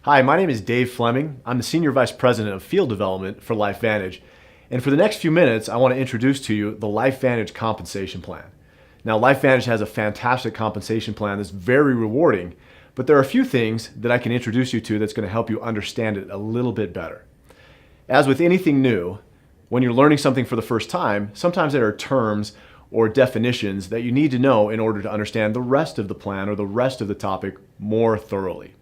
Hi, my name is Dave Fleming. I'm the Senior Vice President of Field Development for LifeVantage. And for the next few minutes, I want to introduce to you the LifeVantage compensation plan. Now, LifeVantage has a fantastic compensation plan that's very rewarding, but there are a few things that I can introduce you to that's going to help you understand it a little bit better. As with anything new, when you're learning something for the first time, sometimes there are terms or definitions that you need to know in order to understand the rest of the plan or the rest of the topic more thoroughly.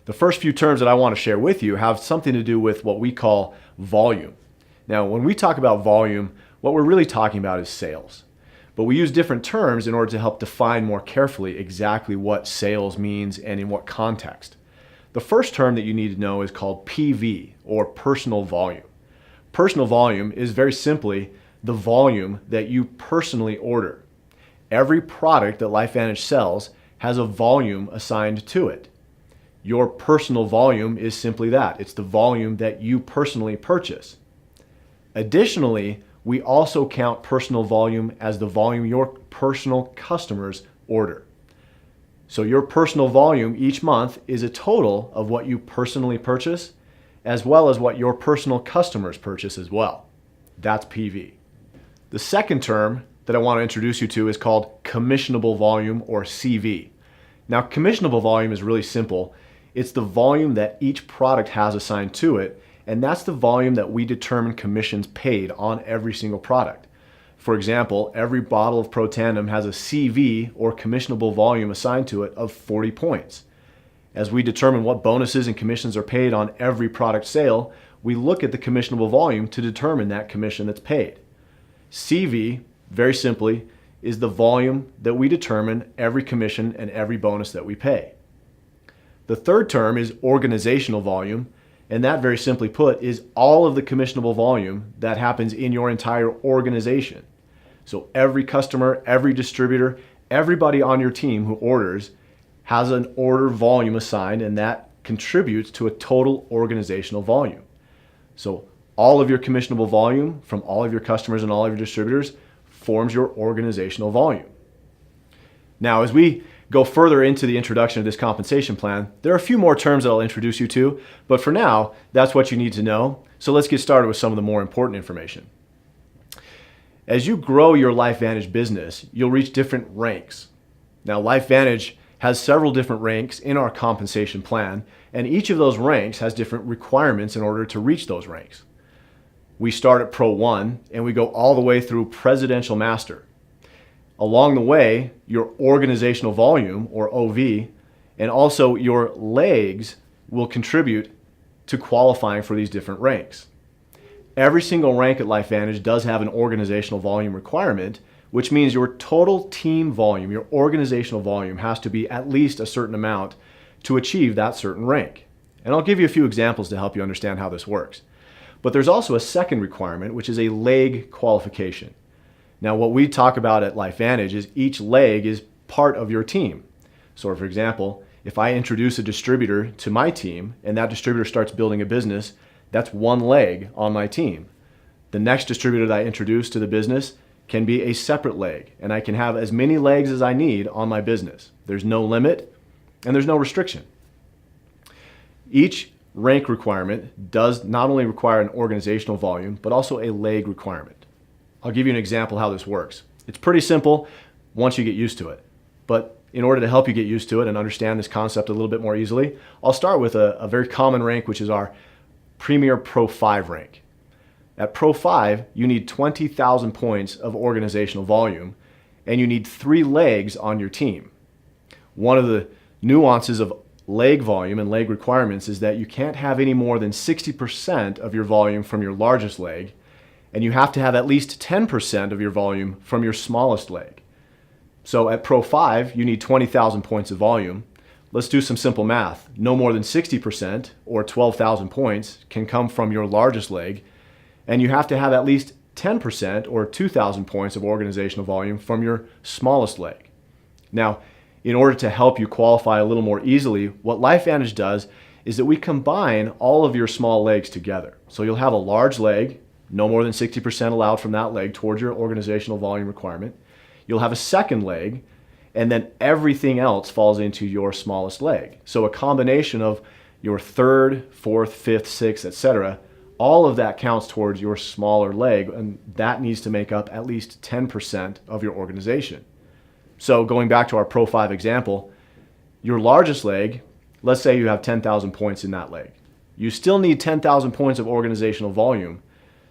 The first few terms that I want to share with you have something to do with what we call volume. Now, when we talk about volume, what we're really talking about is sales. But we use different terms in order to help define more carefully exactly what sales means and in what context. The first term that you need to know is called PV, or personal volume. Personal volume is very simply the volume that you personally order. Every product that LifeVantage sells has a volume assigned to it. Your personal volume is simply that. It's the volume that you personally purchase. Additionally, we also count personal volume as the volume your personal customers order. So your personal volume each month is a total of what you personally purchase, as well as what your personal customers purchase as well. That's PV. The second term that I want to introduce you to is called commissionable volume, or CV. Now, commissionable volume is really simple. It's the volume that each product has assigned to it, and that's the volume that we determine commissions paid on every single product. For example, every bottle of Pro Tandem has a CV, or commissionable volume, assigned to it of 40 points. As we determine what bonuses and commissions are paid on every product sale, we look at the commissionable volume to determine that commission that's paid. CV, very simply, is the volume that we determine every commission and every bonus that we pay. The third term is organizational volume, and that, very simply put, is all of the commissionable volume that happens in your entire organization. So every customer, every distributor, everybody on your team who orders has an order volume assigned, and that contributes to a total organizational volume. So all of your commissionable volume from all of your customers and all of your distributors forms your organizational volume. Now, as we go further into the introduction of this compensation plan, there are a few more terms that I'll introduce you to, but for now, that's what you need to know. So let's get started with some of the more important information. As you grow your LifeVantage business, you'll reach different ranks. Now, LifeVantage has several different ranks in our compensation plan, and each of those ranks has different requirements in order to reach those ranks. We start at Pro 1 and we go all the way through Presidential Master. Along the way, your organizational volume, or OV, and also your legs will contribute to qualifying for these different ranks. Every single rank at LifeVantage does have an organizational volume requirement, which means your total team volume, your organizational volume, has to be at least a certain amount to achieve that certain rank. And I'll give you a few examples to help you understand how this works. But there's also a second requirement, which is a leg qualification. Now, what we talk about at LifeVantage is each leg is part of your team. So, for example, if I introduce a distributor to my team and that distributor starts building a business, that's one leg on my team. The next distributor that I introduce to the business can be a separate leg, and I can have as many legs as I need on my business. There's no limit and there's no restriction. Each rank requirement does not only require an organizational volume, but also a leg requirement. I'll give you an example how this works. It's pretty simple once you get used to it. But in order to help you get used to it and understand this concept a little bit more easily, I'll start with a very common rank, which is our Premier Pro 5 rank. At Pro 5, you need 20,000 points of organizational volume, and you need 3 legs on your team. One of the nuances of leg volume and leg requirements is that you can't have any more than 60% of your volume from your largest leg, and you have to have at least 10% of your volume from your smallest leg. So at Pro 5, you need 20,000 points of volume. Let's do some simple math. No more than 60%, or 12,000 points, can come from your largest leg, and you have to have at least 10%, or 2,000 points of organizational volume from your smallest leg. Now, in order to help you qualify a little more easily, what LifeVantage does is that we combine all of your small legs together. So you'll have a large leg, no more than 60% allowed from that leg towards your organizational volume requirement. You'll have a second leg, and then everything else falls into your smallest leg. So a combination of your third, fourth, fifth, sixth, etc., all of that counts towards your smaller leg, and that needs to make up at least 10% of your organization. So going back to our Pro 5 example, your largest leg, let's say you have 10,000 points in that leg. You still need 10,000 points of organizational volume.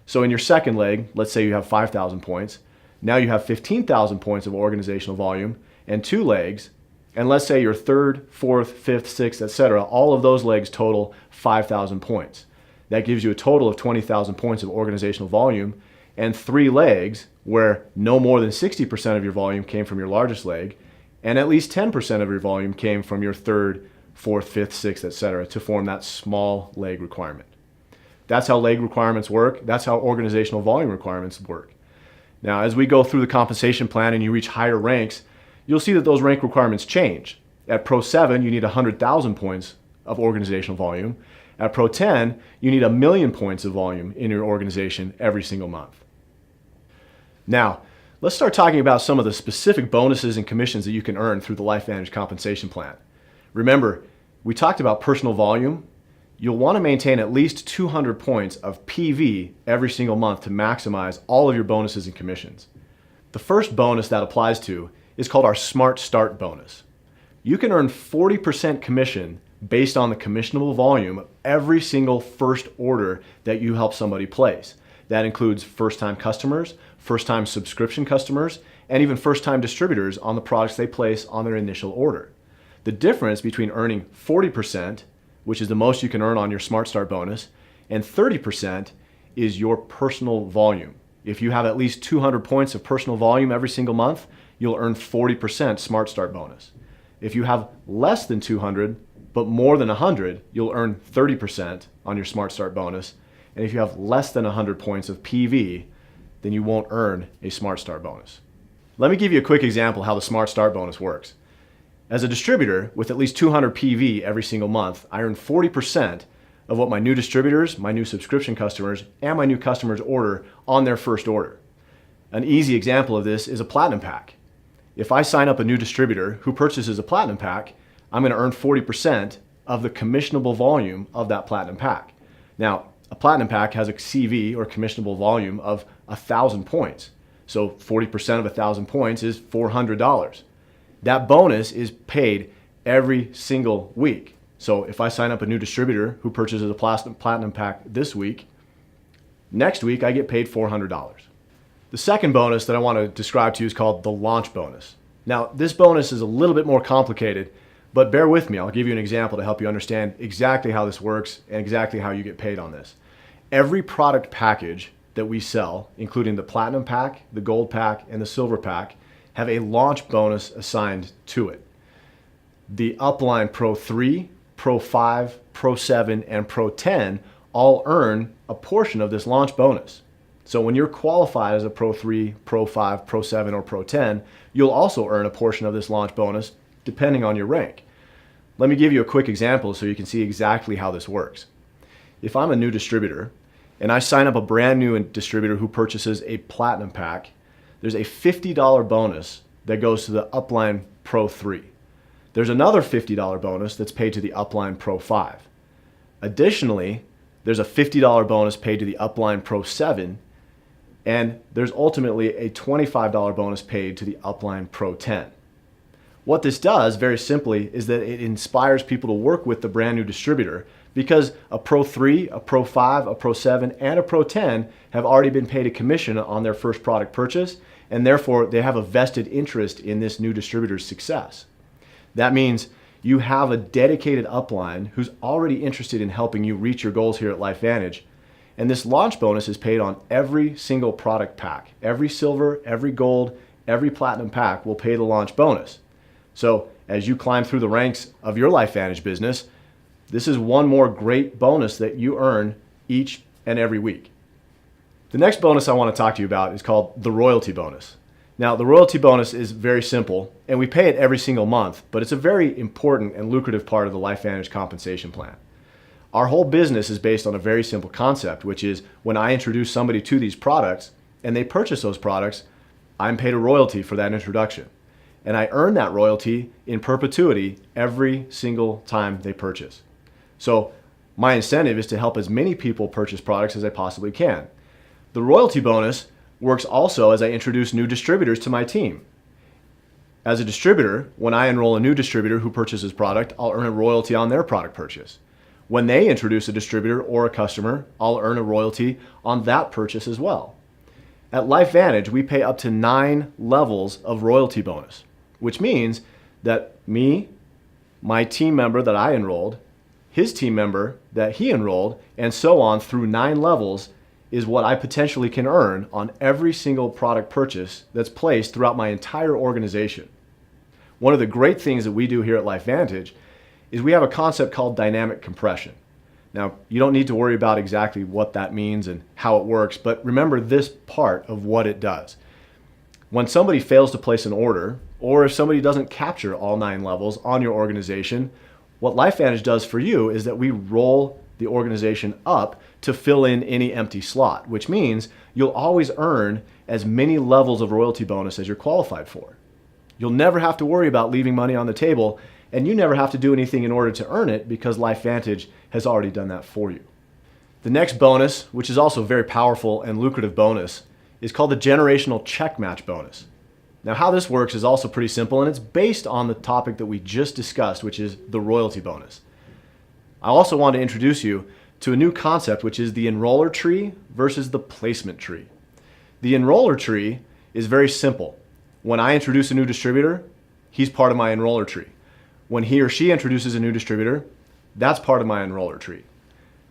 So in your second leg, let's say you have 5,000 points. Now you have 15,000 points of organizational volume and 2 legs. And let's say your third, fourth, fifth, sixth, etc., all of those legs total 5,000 points. That gives you a total of 20,000 points of organizational volume and 3 legs where no more than 60% of your volume came from your largest leg and at least 10% of your volume came from your third, fourth, fifth, sixth, etc. to form that small leg requirement. That's how leg requirements work. That's how organizational volume requirements work. Now, as we go through the compensation plan and you reach higher ranks, you'll see that those rank requirements change. At Pro 7, you need 100,000 points of organizational volume. At Pro 10, you need 1,000,000 points of volume in your organization every single month. Now, let's start talking about some of the specific bonuses and commissions that you can earn through the LifeVantage compensation plan. Remember, we talked about personal volume. You'll want to maintain at least 200 points of PV every single month to maximize all of your bonuses and commissions. The first bonus that applies to is called our Smart Start bonus. You can earn 40% commission based on the commissionable volume of every single first order that you help somebody place. That includes first-time customers, first-time subscription customers, and even first-time distributors on the products they place on their initial order. The difference between earning 40%, which is the most you can earn on your Smart Start bonus, and 30% is your personal volume. If you have at least 200 points of personal volume every single month, you'll earn 40% Smart Start bonus. If you have less than 200, but more than 100, you'll earn 30% on your Smart Start bonus. And if you have less than 100 points of PV, then you won't earn a Smart Start bonus. Let me give you a quick example how the Smart Start bonus works. As a distributor with at least 200 PV every single month, I earn 40% of what my new distributors, my new subscription customers, and my new customers order on their first order. An easy example of this is a Platinum Pack. If I sign up a new distributor who purchases a Platinum Pack, I'm going to earn 40% of the commissionable volume of that Platinum Pack. Now, a Platinum Pack has a CV or commissionable volume of 1,000 points. So 40% of 1,000 points is $400. That bonus is paid every single week. So if I sign up a new distributor who purchases a Platinum Pack this week, next week I get paid $400. The second bonus that I want to describe to you is called the launch bonus. Now, this bonus is a little bit more complicated, but bear with me. I'll give you an example to help you understand exactly how this works and exactly how you get paid on this. Every product package that we sell, including the Platinum Pack, the Gold Pack, and the Silver Pack, have a launch bonus assigned to it. The Upline Pro 3, Pro 5, Pro 7, and Pro 10 all earn a portion of this launch bonus. So when you're qualified as a Pro 3, Pro 5, Pro 7, or Pro 10, you'll also earn a portion of this launch bonus depending on your rank. Let me give you a quick example so you can see exactly how this works. If I'm a new distributor and I sign up a brand new distributor who purchases a Platinum Pack, there's a $50 bonus that goes to the Upline Pro 3. There's another $50 bonus that's paid to the Upline Pro 5. Additionally, there's a $50 bonus paid to the Upline Pro 7, and there's ultimately a $25 bonus paid to the Upline Pro 10. What this does, very simply, is that it inspires people to work with the brand new distributor because a Pro 3, a Pro 5, a Pro 7, and a Pro 10 have already been paid a commission on their first product purchase, and therefore they have a vested interest in this new distributor's success. That means you have a dedicated upline who's already interested in helping you reach your goals here at LifeVantage, and this launch bonus is paid on every single product pack. Every silver, every gold, every platinum pack will pay the launch bonus. So as you climb through the ranks of your LifeVantage business, this is one more great bonus that you earn each and every week. The next bonus I want to talk to you about is called the royalty bonus. Now, the royalty bonus is very simple, and we pay it every single month, but it's a very important and lucrative part of the LifeVantage compensation plan. Our whole business is based on a very simple concept, which is when I introduce somebody to these products and they purchase those products, I'm paid a royalty for that introduction. And I earn that royalty in perpetuity every single time they purchase. So my incentive is to help as many people purchase products as I possibly can. The royalty bonus works also as I introduce new distributors to my team. As a distributor, when I enroll a new distributor who purchases product, I'll earn a royalty on their product purchase. When they introduce a distributor or a customer, I'll earn a royalty on that purchase as well. At LifeVantage, we pay up to 9 levels of royalty bonus, which means that me, my team member that I enrolled, his team member that he enrolled, and so on through 9 levels is what I potentially can earn on every single product purchase that's placed throughout my entire organization. One of the great things that we do here at LifeVantage is we have a concept called dynamic compression. Now, you don't need to worry about exactly what that means and how it works, but remember this part of what it does. When somebody fails to place an order, or if somebody doesn't capture all 9 levels on your organization, what LifeVantage does for you is that we roll the organization up to fill in any empty slot, which means you'll always earn as many levels of royalty bonus as you're qualified for. You'll never have to worry about leaving money on the table, and you never have to do anything in order to earn it because LifeVantage has already done that for you. The next bonus, which is also a very powerful and lucrative bonus, is called the generational check match bonus. Now, how this works is also pretty simple, and it's based on the topic that we just discussed, which is the royalty bonus. I also want to introduce you to a new concept, which is the enroller tree versus the placement tree. The enroller tree is very simple. When I introduce a new distributor, he's part of my enroller tree. When he or she introduces a new distributor, that's part of my enroller tree.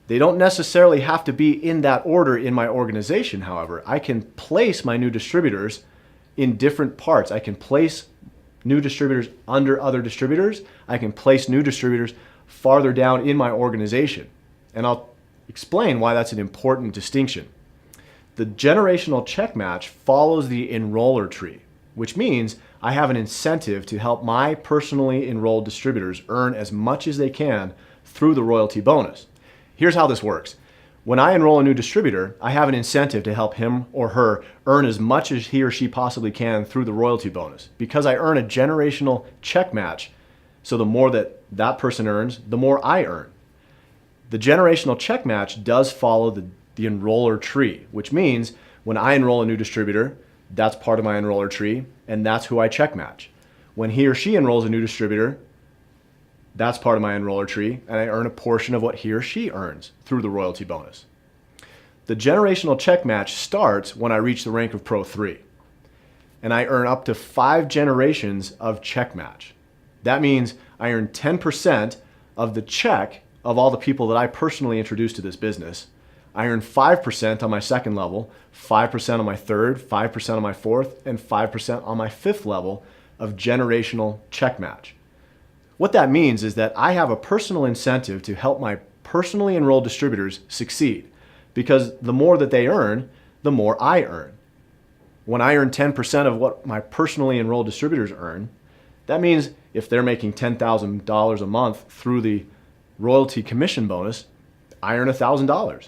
They don't necessarily have to be in that order in my organization, however. I can place my new distributors in different parts. I can place new distributors under other distributors. I can place new distributors farther down in my organization. And I'll explain why that's an important distinction. The generational check match follows the enroller tree, which means I have an incentive to help my personally enrolled distributors earn as much as they can through the royalty bonus. Here's how this works. When I enroll a new distributor, I have an incentive to help him or her earn as much as he or she possibly can through the royalty bonus because I earn a generational check match. So the more that that person earns, the more I earn. The generational check match does follow the enroller tree, which means when I enroll a new distributor, that's part of my enroller tree, and that's who I check match. When he or she enrolls a new distributor, that's part of my enroller tree, and I earn a portion of what he or she earns through the royalty bonus. The generational check match starts when I reach the rank of Pro 3, and I earn up to 5 generations of check match. That means I earn 10% of the check of all the people that I personally introduced to this business. I earn 5% on my second level, 5% on my third, 5% on my fourth, and 5% on my fifth level of generational check match. What that means is that I have a personal incentive to help my personally enrolled distributors succeed because the more that they earn, the more I earn. When I earn 10% of what my personally enrolled distributors earn, that means if they're making $10,000 a month through the royalty commission bonus, I earn $1,000.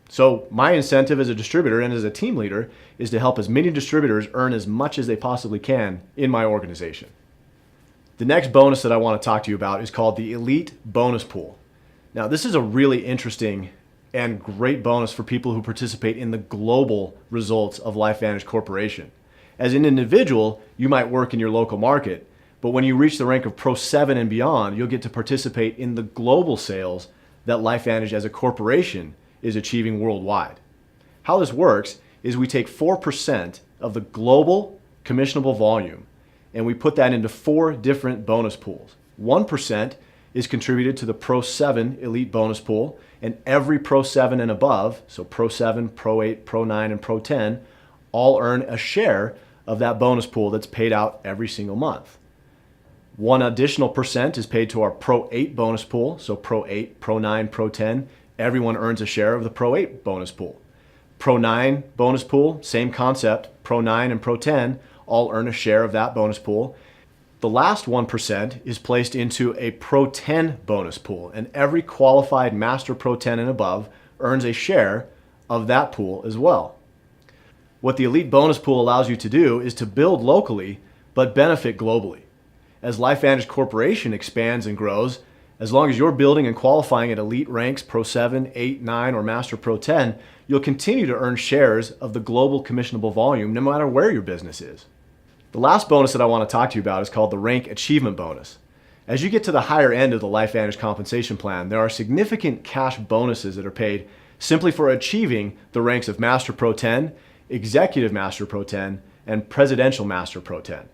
So my incentive as a distributor and as a team leader is to help as many distributors earn as much as they possibly can in my organization. The next bonus that I want to talk to you about is called the Elite Bonus Pool. Now, this is a really interesting and great bonus for people who participate in the global results of LifeVantage Corporation. As an individual, you might work in your local market, but when you reach the rank of Pro 7 and beyond, you'll get to participate in the global sales that LifeVantage as a corporation is achieving worldwide. How this works is we take 4% of the global commissionable volume and we put that into 4 different bonus pools. 1% is contributed to the Pro 7 Elite Bonus Pool, and every Pro 7 and above, so Pro 7, Pro 8, Pro 9, and Pro 10, all earn a share of that bonus pool that's paid out every single month. 1 additional percent is paid to our Pro 8 bonus pool, so Pro 8, Pro 9, Pro 10, everyone earns a share of the Pro 8 bonus pool. Pro 9 bonus pool, same concept, Pro 9 and Pro 10 all earn a share of that bonus pool. The last 1% is placed into a Pro 10 bonus pool, and every qualified Master Pro 10 and above earns a share of that pool as well. What the Elite Bonus Pool allows you to do is to build locally, but benefit globally. As LifeVantage Corporation expands and grows, As long as you're building and qualifying at elite ranks Pro 7, 8, 9, or Master Pro 10, you'll continue to earn shares of the global commissionable volume no matter where your business is. The last bonus that I want to talk to you about is called the Rank Achievement Bonus. As you get to the higher end of the LifeVantage compensation plan, there are significant cash bonuses that are paid simply for achieving the ranks of Master Pro 10, Executive Master Pro 10, and Presidential Master Pro 10.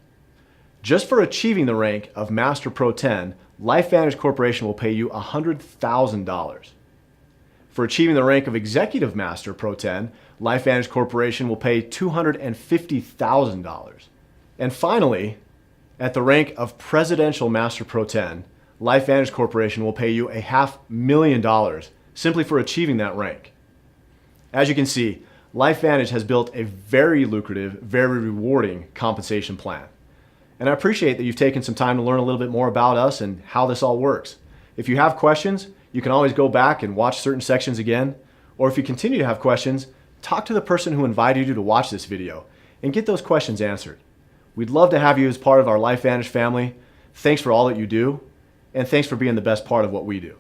Just for achieving the rank of Master Pro 10, LifeVantage Corporation will pay you $100,000. For achieving the rank of Executive Master Pro 10, LifeVantage Corporation will pay $250,000. And finally, at the rank of Presidential Master Pro 10, LifeVantage Corporation will pay you $500,000 simply for achieving that rank. As you can see, LifeVantage has built a very lucrative, very rewarding compensation plan. And I appreciate that you've taken some time to learn a little bit more about us and how this all works. If you have questions, you can always go back and watch certain sections again. Or if you continue to have questions, talk to the person who invited you to watch this video and get those questions answered. We'd love to have you as part of our LifeVantage family. Thanks for all that you do, and thanks for being the best part of what we do.